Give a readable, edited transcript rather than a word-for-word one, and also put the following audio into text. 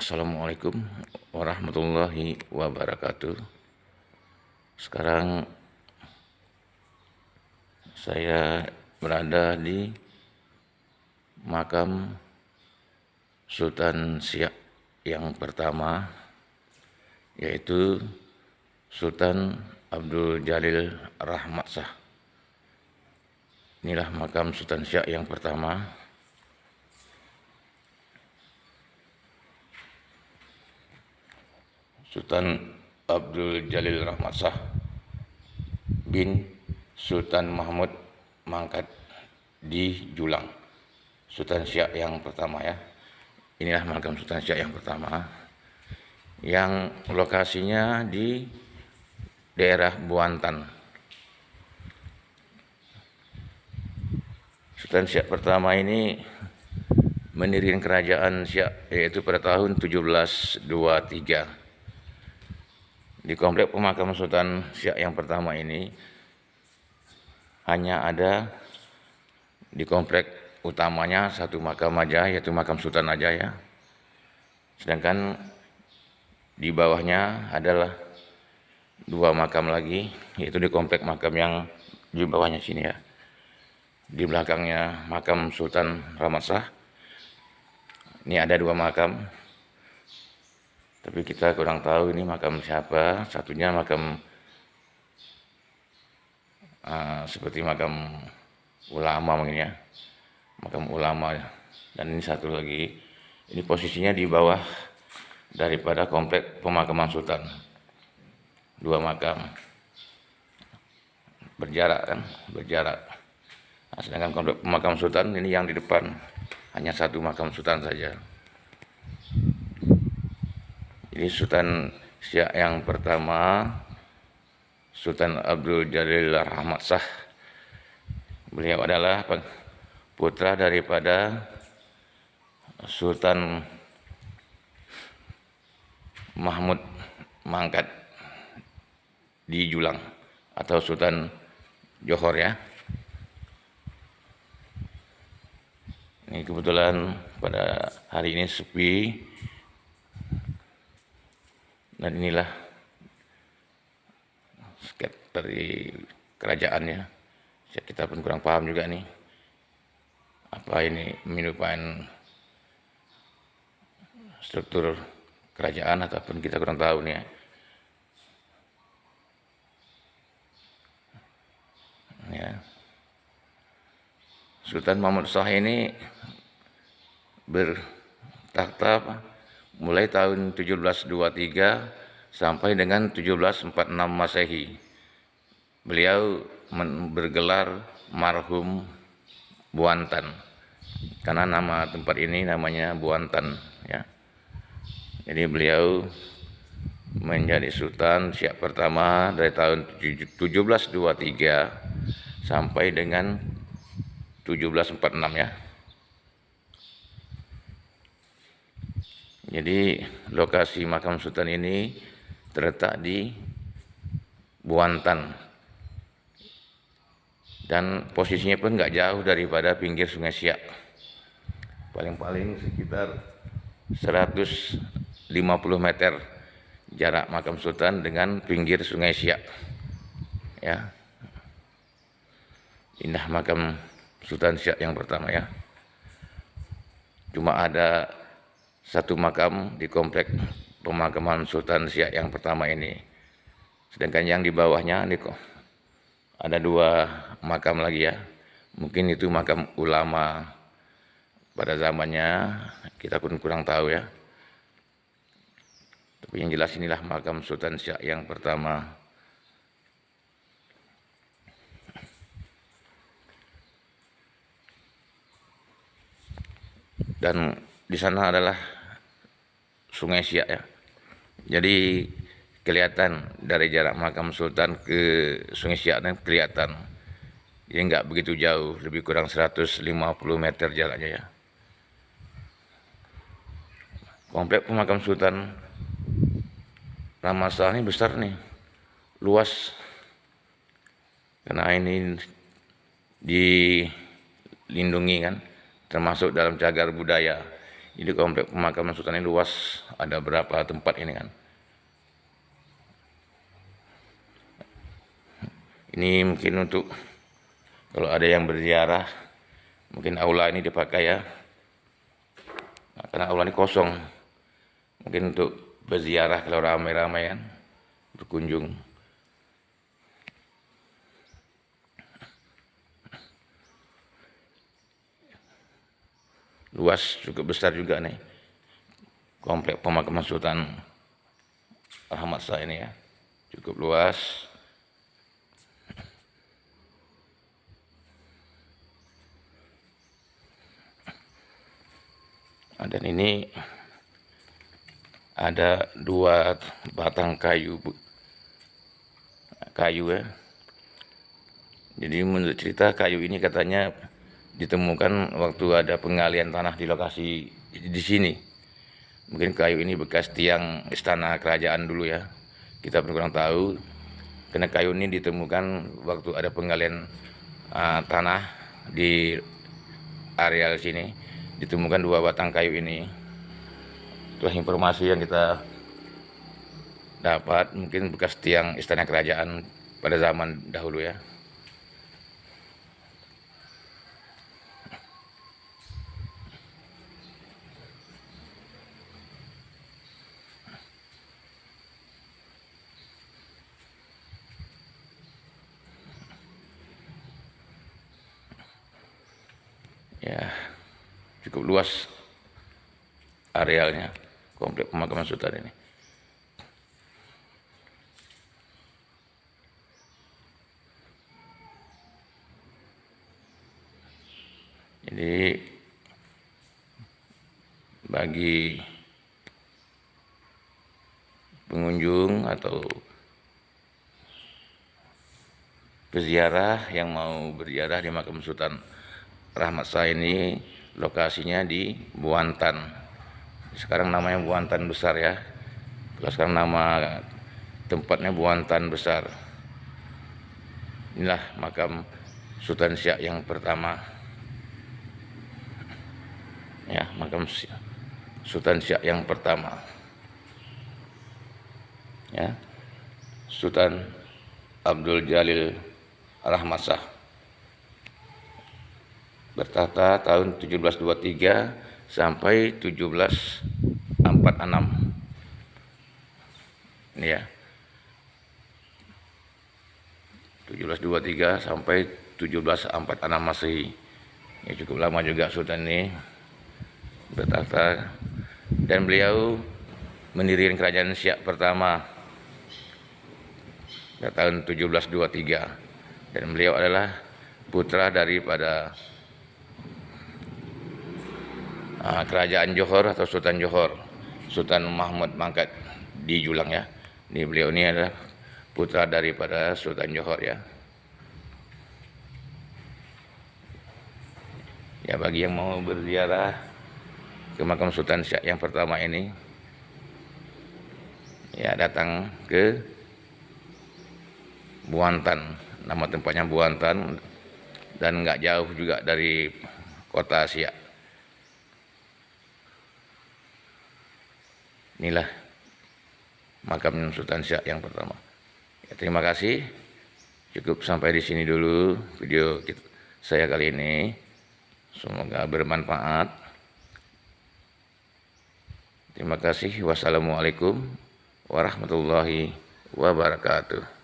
Assalamualaikum warahmatullahi wabarakatuh. Sekarang saya berada di makam Sultan Siak yang pertama, yaitu Sultan Abdul Jalil Rahmat Shah. Inilah makam Sultan Siak yang pertama. Sultan Abdul Jalil Rahmat Shah bin Sultan Mahmud Mangkat di Julang. Sultan Siak yang pertama ya. Inilah makam Sultan Siak yang pertama, yang lokasinya di daerah Buantan. Sultan Siak pertama ini mendirikan kerajaan Siak yaitu pada tahun 1723. Di komplek pemakaman Sultan Siak yang pertama ini hanya ada di komplek utamanya satu makam aja, yaitu makam Sultan aja ya. Sedangkan di bawahnya adalah dua makam lagi, yaitu di komplek makam yang di bawahnya sini ya. Di belakangnya makam Sultan Rahmat Shah. Ini ada dua makam, tapi kita kurang tahu ini makam siapa. Satunya makam seperti makam ulama mungkin ya, makam ulama. Dan ini satu lagi, ini posisinya di bawah daripada komplek pemakaman Sultan. Dua makam berjarak kan, berjarak. Nah, sedangkan komplek pemakaman Sultan ini yang di depan, hanya satu makam Sultan saja. Ini Sultan Siak yang pertama, Sultan Abdul Jalil Rahmat Shah. Beliau adalah putra daripada Sultan Mahmud Mangkat di Julang atau Sultan Johor ya. Ini kebetulan pada hari ini sepi. Dan inilah sket dari kerajaannya. Kita pun kurang paham juga nih, apa ini merupakan struktur kerajaan ataupun kita kurang tahu nih ya. Ya. Sultan Mahmud Shah ini bertakhta mulai tahun 1723 sampai dengan 1746 Masehi. Beliau bergelar marhum Buantan, karena nama tempat ini namanya Buantan ya. Jadi beliau menjadi Sultan Siak pertama dari tahun 1723 sampai dengan 1746 ya. Jadi lokasi makam Sultan ini terletak di Buantan, dan posisinya pun nggak jauh daripada pinggir Sungai Siak, paling-paling sekitar 150 meter jarak makam Sultan dengan pinggir Sungai Siak ya. Indah makam Sultan Siak yang pertama ya. Cuma ada satu makam di komplek pemakaman Sultan Siak yang pertama ini. Sedangkan yang di bawahnya ini kok ada dua makam lagi ya. Mungkin itu makam ulama pada zamannya, kita pun kurang tahu ya. Tapi yang jelas inilah makam Sultan Siak yang pertama. Dan di sana adalah Sungai Siak ya. Jadi kelihatan dari jarak makam Sultan ke Sungai Siak dan kelihatan. Jadi nggak begitu jauh, lebih kurang 150 meter jaraknya ya. Komplek pemakam Sultan Rahmat Shah ini besar nih, luas. Karena ini dilindungi kan, termasuk dalam cagar budaya Jadi komplek pemakaman sultan ini luas, ada berapa tempat ini kan. Ini mungkin untuk kalau ada yang berziarah, mungkin aula ini dipakai ya. Nah, karena aula ini kosong, mungkin untuk berziarah kalau ramai-ramai kan, berkunjung. Luas, cukup besar juga nih komplek pemakaman Sultan Ahmad Shah ini ya, cukup luas. Dan ini ada 2 batang kayu ya. Jadi menurut cerita kayu ini katanya ditemukan waktu ada penggalian tanah di lokasi di sini. Mungkin kayu ini bekas tiang istana kerajaan dulu ya. Kita kurang tahu. Karena kayu ini ditemukan waktu ada penggalian tanah di areal sini. Ditemukan 2 batang kayu ini. Itulah informasi yang kita dapat. Mungkin bekas tiang istana kerajaan pada zaman dahulu ya. Ya, cukup luas arealnya komplek pemakaman Sultan ini. Jadi bagi pengunjung atau peziarah yang mau berziarah di makam Sultan Ahmad Shah ini, lokasinya di Buantan. Sekarang namanya Buantan Besar ya. Kalau sekarang nama tempatnya Buantan Besar. Inilah makam Sultan Siak yang pertama. Ya, makam Sultan Siak yang pertama. Ya. Sultan Abdul Jalil Ahmad Shah. Bertahta tahun 1723 sampai 1746. Ini ya. 1723 sampai 1746 Masehi. Ya, cukup lama juga Sultan ini bertahta, dan beliau mendirikan kerajaan Siak pertama pada tahun 1723, dan beliau adalah putra daripada kerajaan Johor atau Sultan Johor, Sultan Mahmud Mangkat di Julang ya. Ini beliau ini adalah putra daripada Sultan Johor ya. Ya, bagi yang mau berziarah ke makam Sultan Siak yang pertama ini, ya datang ke Buantan, nama tempatnya Buantan, dan nggak jauh juga dari kota Siak. Inilah makam Sultan Siak yang pertama. Ya, terima kasih. Cukup sampai di sini dulu video saya kali ini. Semoga bermanfaat. Terima kasih. Wassalamualaikum warahmatullahi wabarakatuh.